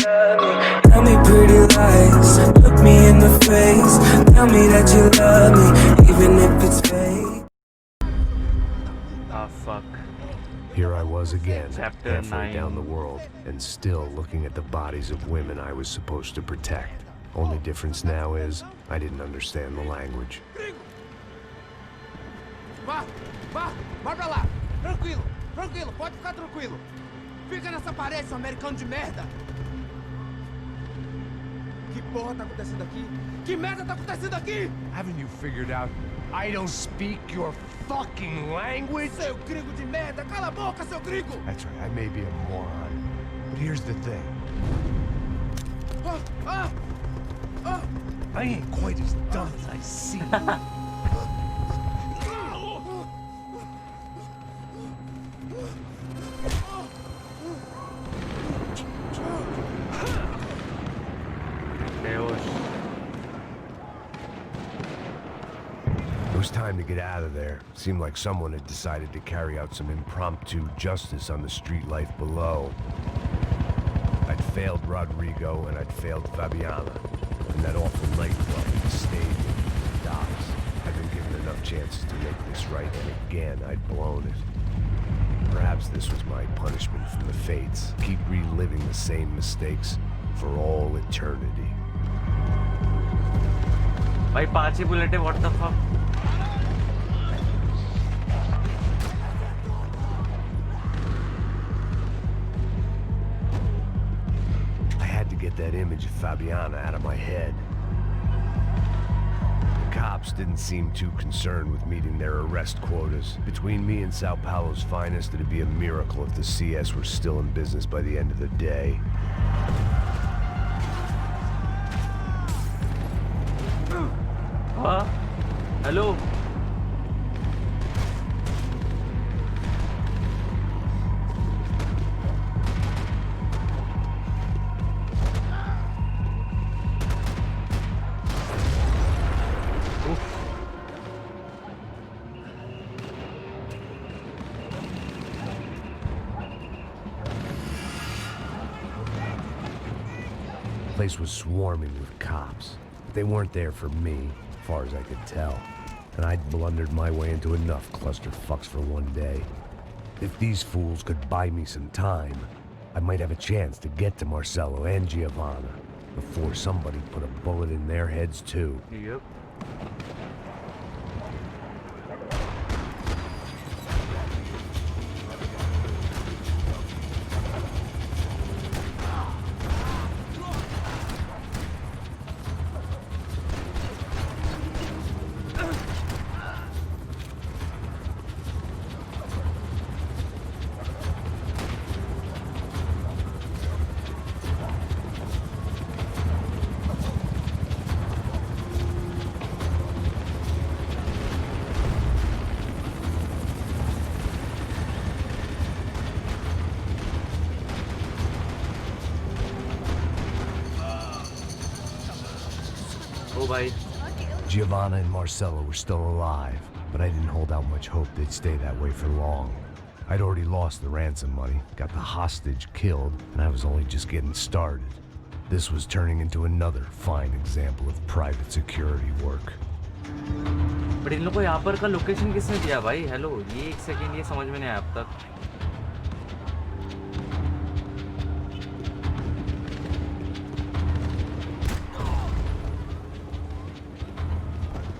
love me. Tell me pretty lies, look me in the face. Tell me that you love me, even if it's fake. Ah, fuck. Here I was again, Chapter halfway 9. down the world, and still looking at the bodies of women I was supposed to protect. Only difference now is, I didn't understand the language. Vai pra lá! Tranquilo, pode ficar tranquilo! Fica nessa parede, seu americano de merda! Que porra tá acontecendo aqui? Que merda tá acontecendo aqui? Haven't you figured out I don't speak your fucking language? Seu gringo de merda! Cala a boca, seu gringo! That's right, I may be a moron, but here's the thing. I ain't quite as dumb as I seem. It was time to get out of there. Seemed like someone had decided to carry out some impromptu justice on the street life below. I'd failed Rodrigo and I'd failed Fabiana. And that awful nightclub, the stadium, the docks. I'd been given enough chances to make this right, and again I'd blown it. Perhaps this was my punishment from the fates. Keep reliving the same mistakes for all eternity. भाई 5 ही bullet है, what the fuck? I had to get that image of Fabiana out of my head. The cops didn't seem too concerned with meeting their arrest quotas. Between me and Sao Paulo's finest, it'd be a miracle if the CS were still in business by the end of the day. Huh? Hello? The place was swarming with cops. They weren't there for me, as far as I could tell. And I'd blundered my way into enough clusterfucks for one day. If these fools could buy me some time, I might have a chance to get to Marcelo and Giovanna before somebody put a bullet in their heads too. Yep. Oh, bye. Giovanna and Marcelo were still alive, but I didn't hold out much hope they'd stay that way for long. I'd already lost the ransom money, got the hostage killed, and I was only just getting started. This was turning into another fine example of private security work. But इन लोगों को यहाँ पर का location किसने दिया भाई? Hello, ये एक सेकंड ये समझ में नहीं आया अब तक.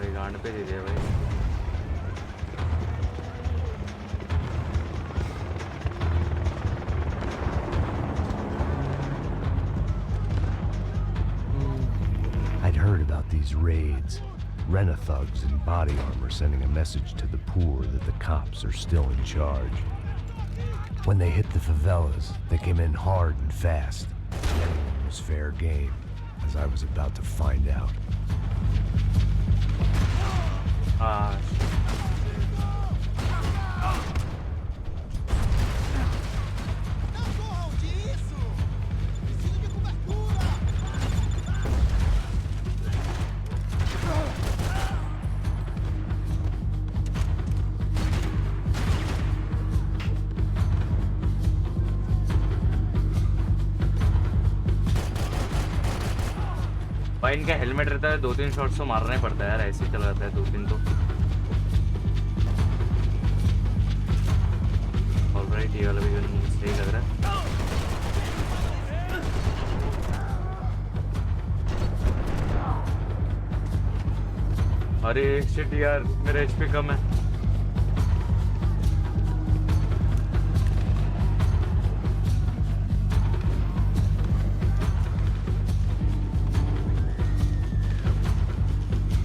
भाई गांड पे दे दिया भाई. I'd heard about these raids. Rena-thugs in body armor sending a message to the poor that the cops are still in charge. When they hit the favelas, they came in hard and fast. Anyone was fair game, as I was about to find out. भाई इनका helmet रहता है, 2-3 shots तो मारना ही पड़ता है यार, ऐसे ही चल जाता है 2-3 तो। ऑलराइट, ये वाला भी सही लग रहा है। अरे शिट यार, मेरा एचपी कम है।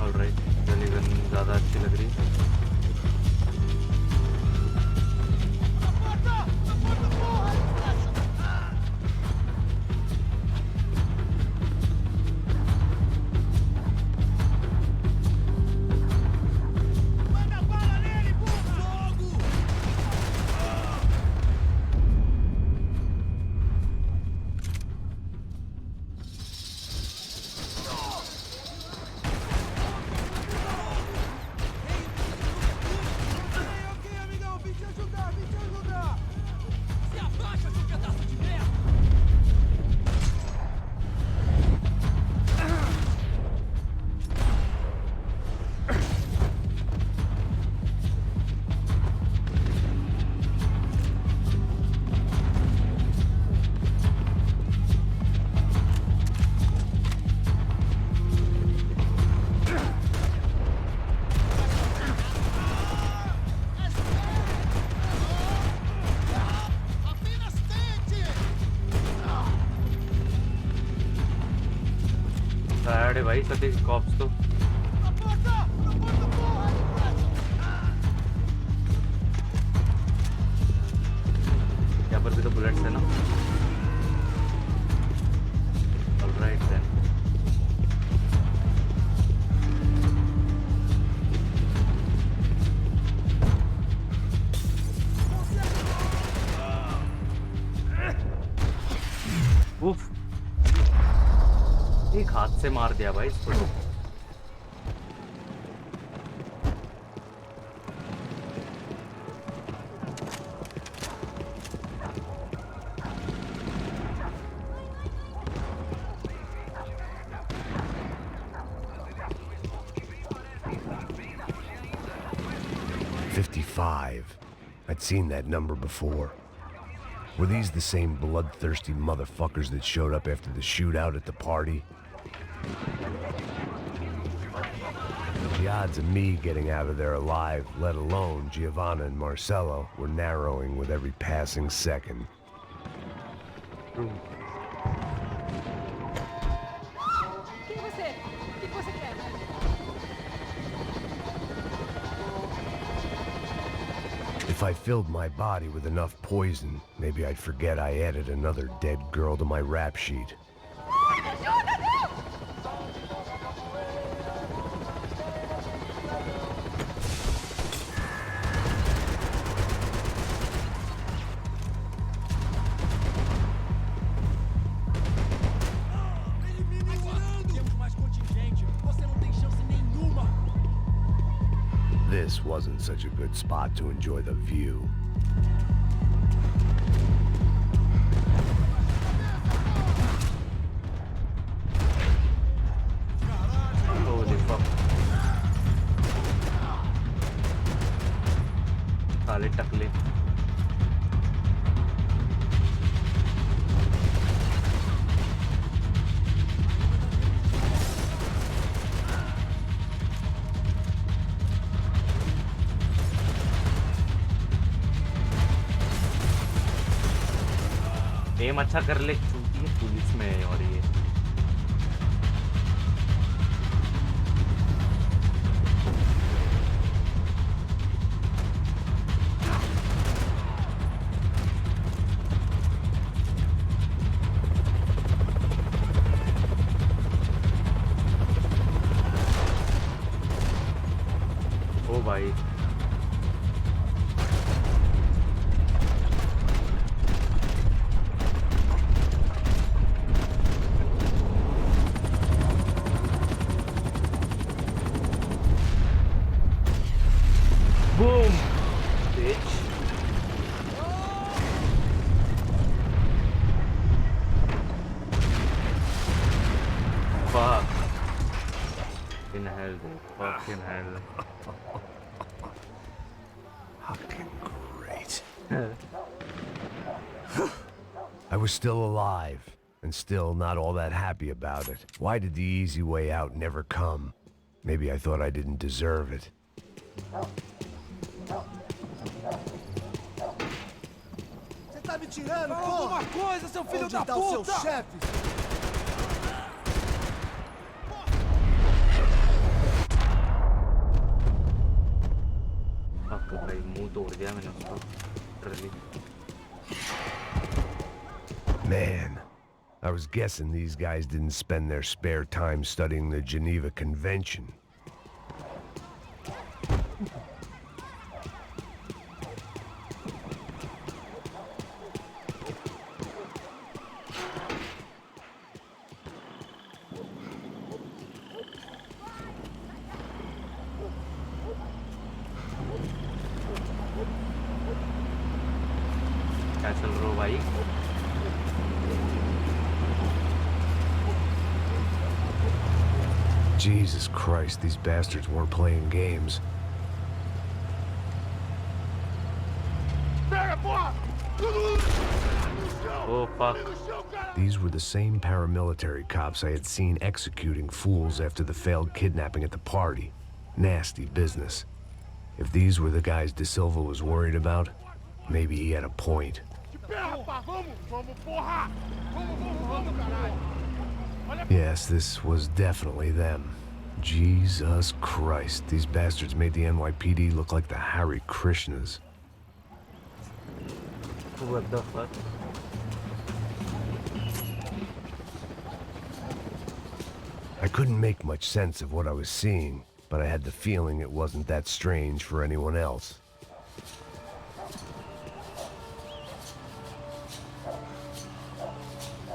ऑलराइट, गन ज़्यादा अच्छी लग रही है। अरे भाई सतीश कॉप्स तो यहाँ पर भी तो बुलेट्स है ना। ऑलराइट देन, उफ, एक हाथ से मार दिया भाई इसको। I'd seen that number before. Were these the same bloodthirsty motherfuckers that showed up after the shootout at the party? The odds of me getting out of there alive, let alone Giovanna and Marcello, were narrowing with every passing second. If I filled my body with enough poison, maybe I'd forget I added another dead girl to my rap sheet. This wasn't such a good spot to enjoy the view. Holy fuck. साले टकले। M अच्छा कर ले, चूती है police में है और ये ओ भाई Boom! Bitch. Fuck. Fucking hell, dude. Fucking hell. Fucking great. I was still alive, and still not all that happy about it. Why did the easy way out never come? Maybe I thought I didn't deserve it. Você tá me tirando, pô? Alguma coisa, seu filho da puta! Onde tá o seu chefe? Fuck भाई मुंह तोड़ दिया मैंने उसका. Really. Man, I was guessing these guys didn't spend their spare time studying the Geneva Convention. क्या चल रहा हो भाई? Jesus Christ, these bastards weren't playing games. Oh fuck. These were the same paramilitary cops I had seen executing fools after the failed kidnapping at the party. Nasty business. If these were the guys De Silva was worried about, maybe he had a point. Yes, this was definitely them. Jesus Christ, these bastards made the NYPD look like the Hare Krishnas. What the fuck? I couldn't make much sense of what I was seeing, but I had the feeling it wasn't that strange for anyone else.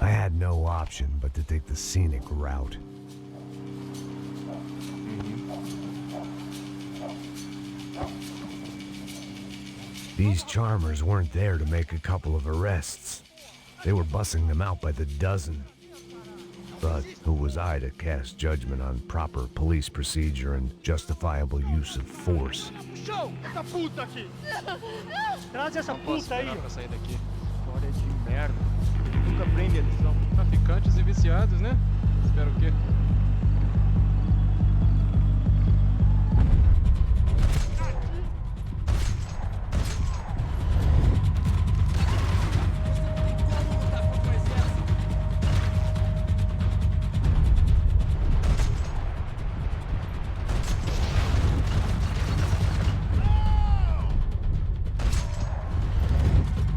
I had no option but to take the scenic route. These charmers weren't there to make a couple of arrests. They were bussing them out by the dozen. But who was I to cast judgment on proper police procedure and justifiable use of force? Traz essa puta aí, pra sair daqui. História de merda. Nunca aprende a lição. Traficantes e viciados, né? Espero o quê?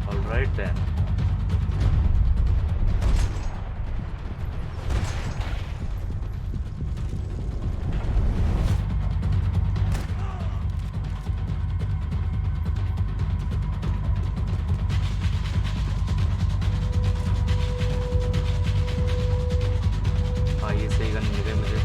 Alright then. हाँ ये सही gun मिल गए मुझे.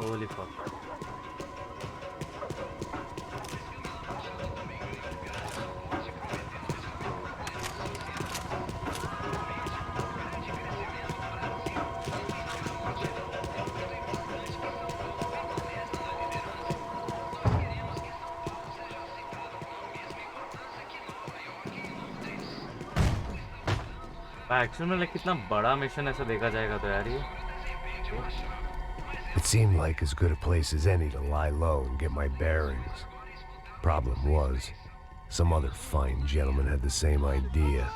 Holy fuck. Actual में कितना बड़ा mission ऐसा देखा जाएगा तो यार ये. It seemed like as good a place as any to lie low and get my bearings. Problem was, some other fine gentleman had the same idea.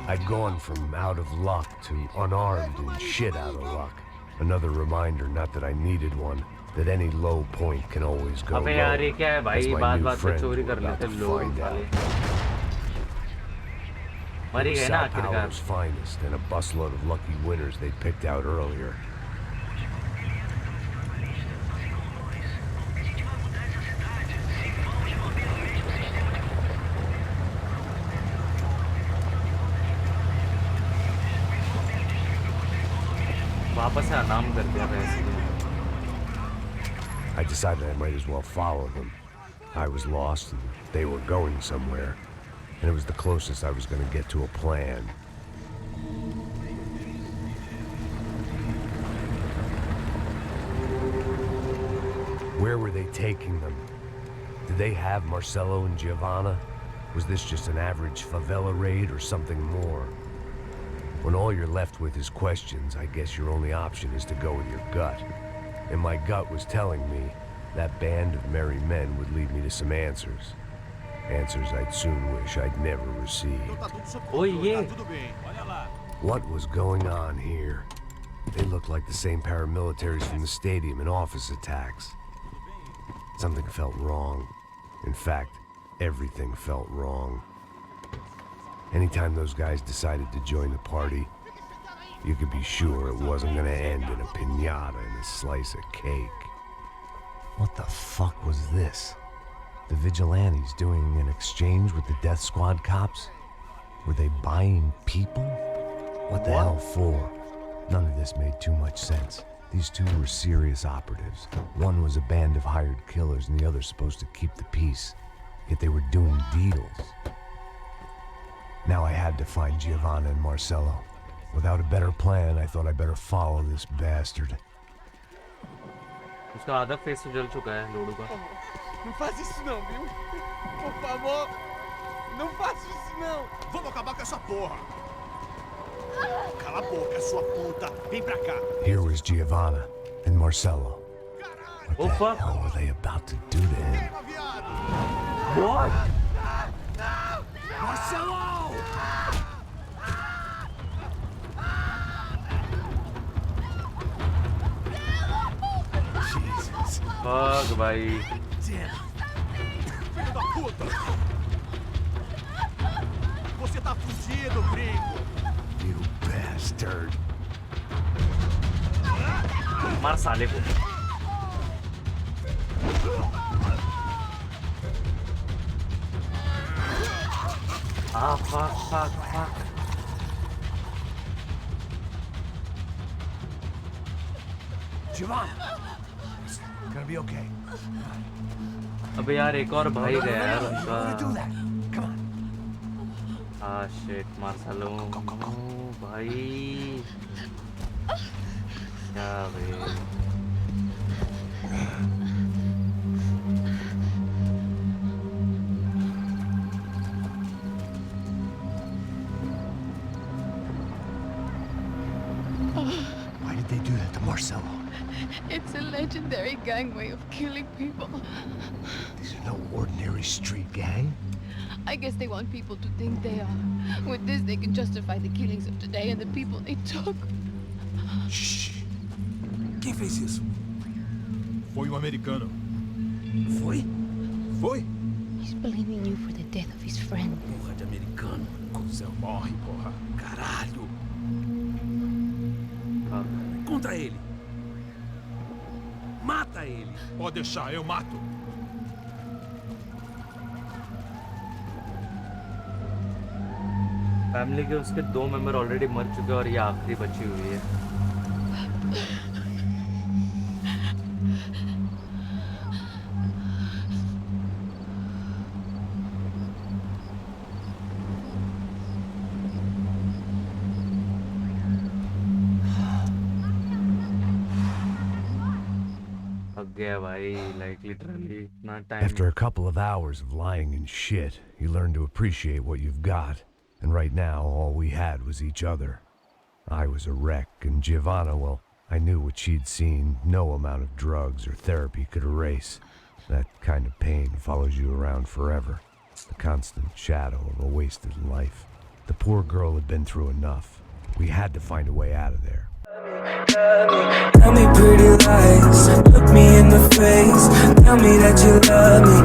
I'd gone from out of luck to unarmed and shit out of luck. Another reminder, not that I needed one, that any low point can always go अबे यार ये low, क्या है as भाई my बात new बात पे friend चोरी were कर about लेते to लोग find साले out. मर ही It was गए ना Sao आखिरकार Paulo's finest and a busload of lucky winners they'd picked out earlier. वापस से आराम कर दिया था इसलिए I decided I might as well follow them. I was lost and they were going somewhere, and it was the closest I was going to get to a plan. Where were they taking them? Did they have Marcelo and Giovanna? Was this just an average favela raid or something more? When all you're left with is questions, I guess your only option is to go with your gut. And my gut was telling me that band of merry men would lead me to some answers. Answers I'd soon wish I'd never received. ओए ये What was going on here? They looked like the same paramilitaries from the stadium in office attacks. Something felt wrong. In fact, everything felt wrong. Anytime those guys decided to join the party, you could be sure it wasn't gonna end in a piñata and a slice of cake. What the fuck was this? The vigilantes doing an exchange with the death squad cops? Were they buying people? What the hell for? None of this made too much sense. These two were serious operatives. One was a band of hired killers and the other supposed to keep the peace. Yet they were doing deals. Now I had to find Giovanna and Marcelo. Without a better plan, I thought I better follow this bastard. उसका आधा face तो जल चुका है लोडू का Não faz isso não, viu? Por favor, não faça isso não. Vamos acabar com essa porra. Cala a boca, sua puta. Vem pra cá. Here was Giovanna and Marcelo. What Oh, the fuck. hell were they about to do to him? What? Marcelo! Jesus. Fuck भाई Filho da puta! Você tá fudido, gringo! You bastard. मार साले को fuck Giovanna! It's gonna be okay. अबे यार एक और भाई गया यार We're gonna do उनका that. Come on. हाँ शिट मार्सेलो भाई क्या भाई Why did they do that to Marcelo? It's a legendary gang way of killing people. These are no ordinary street gang. I guess they want people to think they are. With this, they can justify the killings of today and the people they took. Shh! Quem fez isso? Foi um americano. Foi? Foi? He's blaming you for the death of his friend. Porra de americano. Cusão morre, porra. Caralho! Contra ele! Mata ele! Pode deixar, eu mato! Family के उसके 2 member already मर चुके हैं और ये आखिरी बची हुई है Like literally not time. After a couple of hours of lying and shit, you learn to appreciate what you've got. And right now, all we had was each other. I was a wreck, and Giovanna, well, I knew what she'd seen no amount of drugs or therapy could erase. That kind of pain follows you around forever. The constant shadow of a wasted life. The poor girl had been through enough. We had to find a way out of there. Tell me pretty lies. Look me in the face. Tell me that you love me,